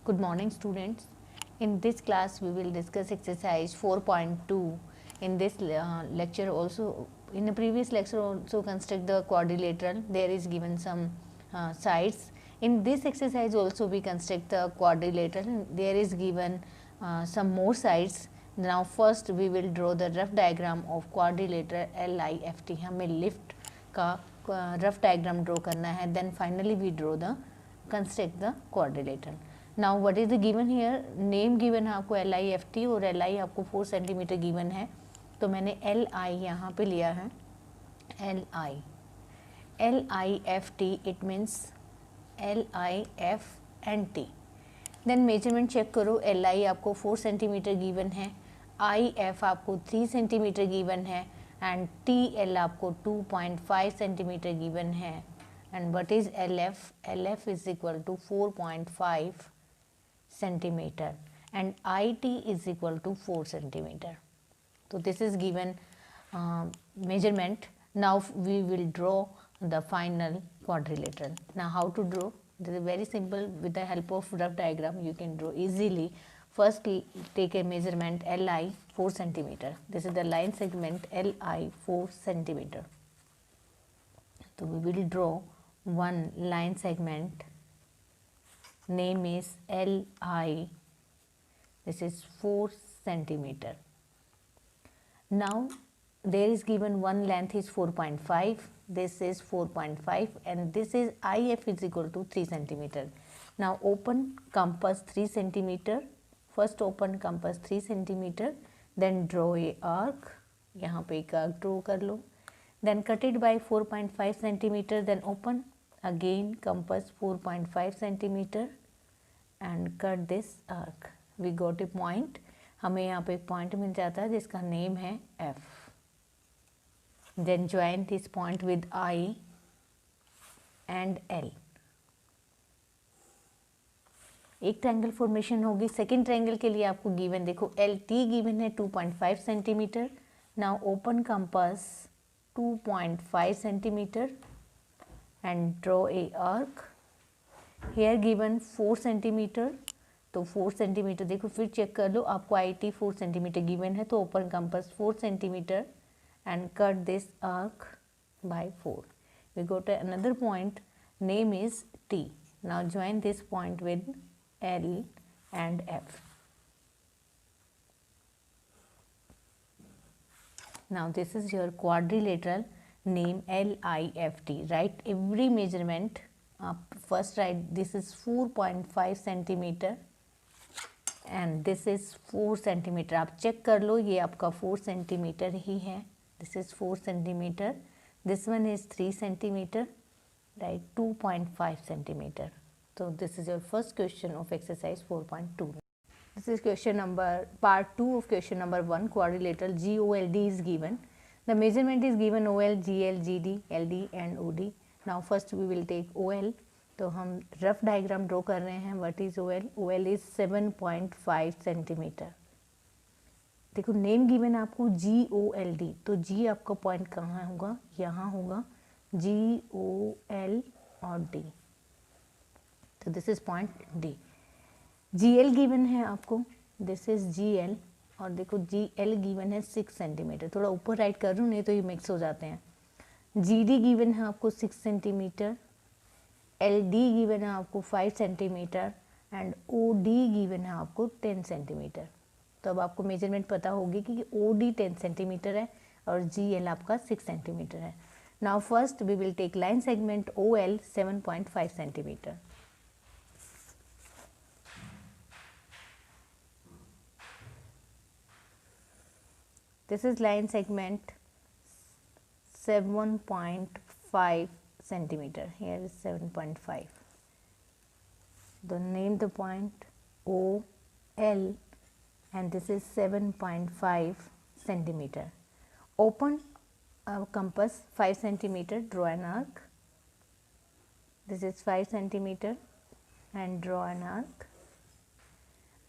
Good morning, students. In this class, we will discuss exercise 4.2. In this lecture, also in the previous lecture, also construct the quadrilateral. There is given some sides. In this exercise, also we construct the quadrilateral. There is given some more sides. Now, first we will draw the rough diagram of quadrilateral LIFT. हमें lift का rough diagram draw करना है. Then finally we draw the construct the quadrilateral. Now what is the given here, name given है आपको LIFT और LI आपको 4 centimetre given है, तो मैंने LI यहाँ पे लिया है. LIFT it means LIF and T. Then measurement check करो. LI आपको 4 सेंटीमीटर गिवन है, IF आपको 3 सेंटीमीटर गिवन है एंड TL आपको 2.5 सेंटीमीटर गिवन है. And what is LF? LF is equal to 4.5 centimeter and IT is equal to 4 centimeter. So this is given measurement. Now we will draw the final quadrilateral. Now how to draw? This is very simple. With the help of rough diagram you can draw easily. First take a measurement LI 4 centimeter. This is the line segment LI 4 centimeter. So we will draw one line segment. Name is LI. This is 4 centimeter. Now there is given one length is 4.5. This is 4.5 and this is IF is equal to 3 centimeter. Now open compass 3 centimeter. First open compass 3 centimeter. Then draw a arc. यहाँ पे एक arc draw कर लो. Then cut it by 4.5 centimeter. Then open again compass 4.5 centimeter. And cut this arc. We got a point. हमें यहाँ पे एक point मिल जाता है जिसका नेम है F. Then join this point with I and L. एक ट्रायंगल फॉर्मेशन होगी. सेकेंड ट्रायंगल के लिए आपको गिवन देखो LT गिवन है 2.5 centimetre. Now open compass 2.5 centimetre and draw a arc. Here given 4 centimetre, तो 4 सेंटीमीटर देखो फिर चेक कर लो. आपको IT 4 सेंटीमीटर गिवन है, तो open compass 4 centimetre and cut this arc by 4. We got another point, name is T. Now join this point with L and F. Now this is your quadrilateral name LIFT. Write every measurement. First write this is 4.5 centimetre and this is 4 centimetre. आप check कर लो ये आपका 4 centimetre ही है. This is 4 centimetre. This one is 3 centimetre. Right 2.5 centimetre. So this is your first question of exercise 4.2. This is question number part 2 of question number 1. Quadrilateral GOLD is given. The measurement is given OL, GL, GD, LD and OD. Now first we will take OL. तो हम rough diagram draw कर रहे हैं. What is OL? OL is 7.5 centimetre. देखो name given है आपको GOLD, तो G आपका पॉइंट कहाँ होगा? यहाँ होगा. GOL और D, तो this is point D. GL given है आपको, दिस इज GL और देखो GL गिवन है 6 सेंटीमीटर. थोड़ा ऊपर राइट कर रहा हूँ नहीं तो ये मिक्स हो जाते हैं. GD गिवन है आपको 6 सेंटीमीटर. LD गिवन है आपको 5 सेंटीमीटर एंड OD गिवन है आपको 10 सेंटीमीटर. तो अब आपको मेजरमेंट पता होगी कि OD 10 सेंटीमीटर है और GL आपका 6 सेंटीमीटर है. Now first we will take line segment OL 7.5 centimetre. This is line segment 7.5 centimeter. Here is 7.5. Then name the point OL and this is 7.5 centimeter. Open compass 5 centimeter. Draw an arc. This is 5 centimeter and draw an arc.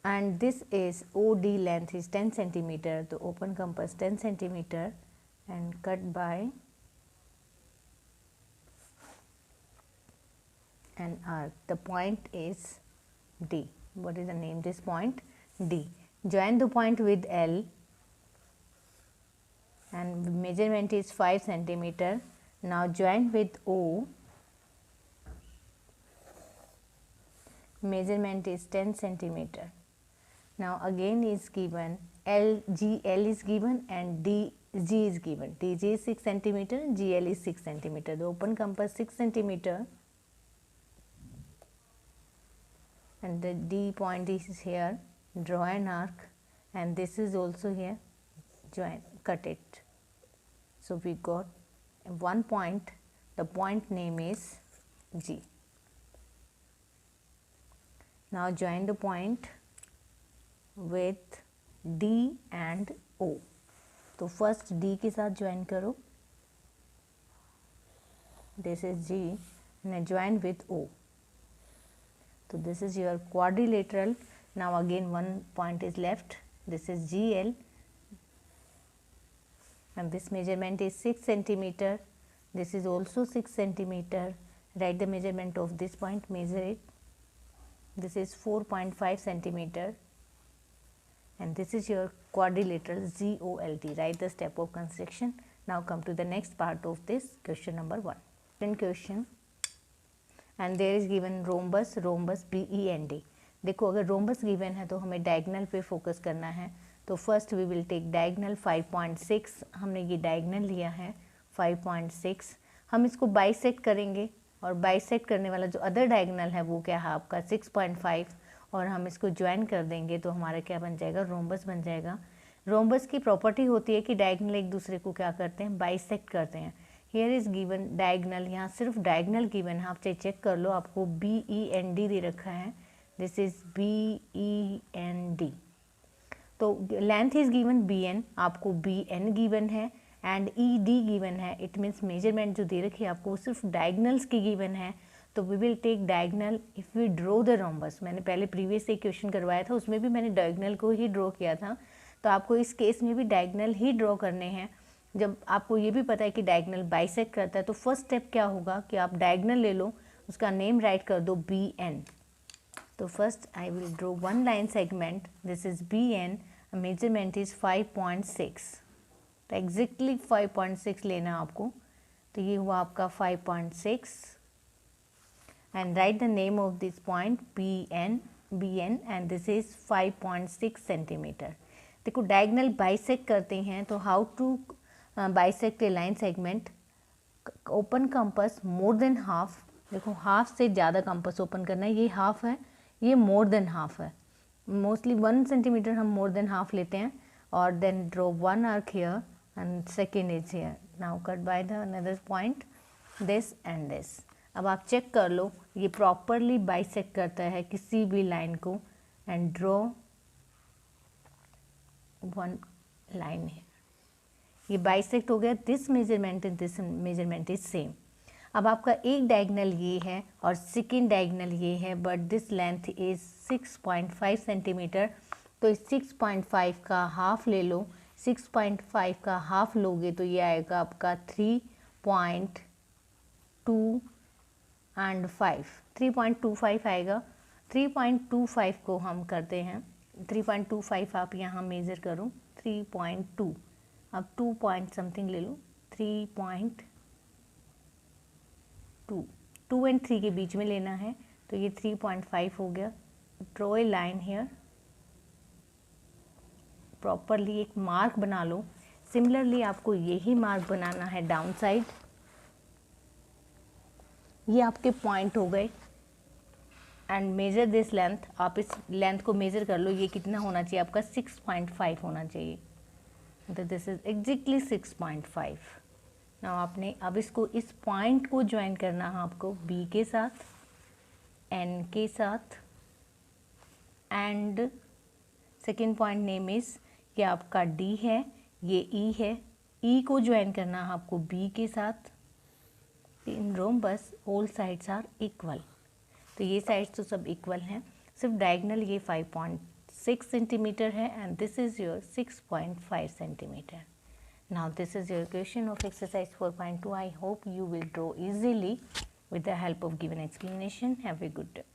And this is OD length is 10 centimeter. So open compass 10 centimeter and cut by an arc. The point is D. what is the name this point? D. Join the point with L and measurement is 5 centimeter. Now join with O, measurement is 10 centimeter. Now again is given L, GL is given and DG is given. DG is 6 centimeter and GL is 6 centimeter. The open compass 6 centimeter and the D point is here. Draw an arc and this is also here. Join, cut it. So we got one point. The point name is G. Now join the point with D and O. तो first D के साथ join करो. This is G and join with O. So this is your quadrilateral. Now again one point is left. This is GL and this measurement is 6 centimeter. This is also 6 centimeter. Write the measurement of this point, measure it. This is 4.5 centimeter and this is your quadrilateral GOLT. Write the step of construction. Now come to the next part of this question number 1. Second question and there is given rhombus BEND. देखो अगर rhombus given है तो हमें diagonal पे focus करना है. तो first we will take diagonal 5.6. हमने ये diagonal लिया है 5.6. हम इसको bisect करेंगे और बाइसेक्ट करने वाला जो अदर डायगोनल है वो क्या है आपका 6.5 और हम इसको ज्वाइन कर देंगे तो हमारा क्या बन जाएगा? रोम्बस बन जाएगा. रोम्बस की प्रॉपर्टी होती है कि डायगोनल एक दूसरे को क्या करते हैं? बाइसेक्ट करते हैं. हियर इज गिवन डायगोनल, यहाँ सिर्फ डायगोनल गिवन है. आप चेक कर लो, आपको BEND दे रखा है. This is BEND. तो लेंथ इज गिवन BN, आपको BN गिवन है एंड ED गिवन है. इट मीन्स मेजरमेंट जो दे रखी है आपको सिर्फ डायगनल्स की गिवन है. तो we will take diagonal if we draw the rhombus. मैंने पहले प्रीवियस एक क्वेश्चन करवाया था, उसमें भी मैंने डायगनल को ही ड्रॉ किया था. तो आपको इस केस में भी डायगनल ही ड्रॉ करने हैं. जब आपको ये भी पता है कि डायगनल बाइसेक्ट करता है तो फर्स्ट स्टेप क्या होगा कि आप डायगनल ले लो, उसका नेम राइट कर दो BN. तो first I will draw one line segment. This is BN. Measurement is 5.6. तो एग्जैक्टली 5.6 लेना आपको. तो ये हुआ आपका 5.6 and write the name of this point BN and this is 5.6 centimetre. देखो डायगोनल बाइसेक्ट करते हैं तो how to bisect a line segment. Open compass more than half. देखो हाफ से ज़्यादा कंपास ओपन करना है. ये हाफ है, ये मोर देन हाफ है. मोस्टली 1 सेंटीमीटर हम मोर देन हाफ लेते हैं. और then draw one arc here and second is here. Now cut by the another point, this and this. अब आप चेक कर लो ये प्रॉपरली बाइसेक्ट करता है किसी भी लाइन को. एंड ड्रॉ वन लाइन है, ये बाइसेक्ट हो गया. This measurement and this measurement is same. अब आपका एक डायगोनल ये है और सेकेंड डायगोनल ये है, but this length is 6.5 centimetre. तो इस 6.5 का हाफ ले लो. 6.5 का हाफ लोगे तो ये आएगा आपका 3.2 एंड 5. 3.25 आएगा. 3.25 को हम करते हैं. 3.25 आप यहाँ मेज़र करो. 3.2 अब 2 पॉइंट समथिंग ले लो. 3.2 2 एंड 3 के बीच में लेना है. तो ये 3.5 हो गया. Draw a line here. Properly एक मार्क बना लो. सिमिलरली आपको यही मार्क बनाना है डाउन साइड. ये आपके पॉइंट हो गए एंड मेजर दिस लेंथ. आप इस लेंथ को मेजर कर लो. ये कितना होना चाहिए आपका? 6.5 होना चाहिए. तो दिस इज एग्जैक्टली 6.5. नाउ आपने अब इसको इस पॉइंट को ज्वाइन करना है आपको B के साथ, N के साथ and second point name is ये आपका D है, ये E है. E को ज्वाइन करना है आपको B के साथ. In rhombus all sides are equal. तो ये साइड्स तो सब इक्वल हैं, सिर्फ डायगोनल ये 5.6 सेंटीमीटर है and this is your 6.5 centimetre. Now this is your question of exercise 4.2. I hope you will draw easily with the help of given explanation. Have a good day.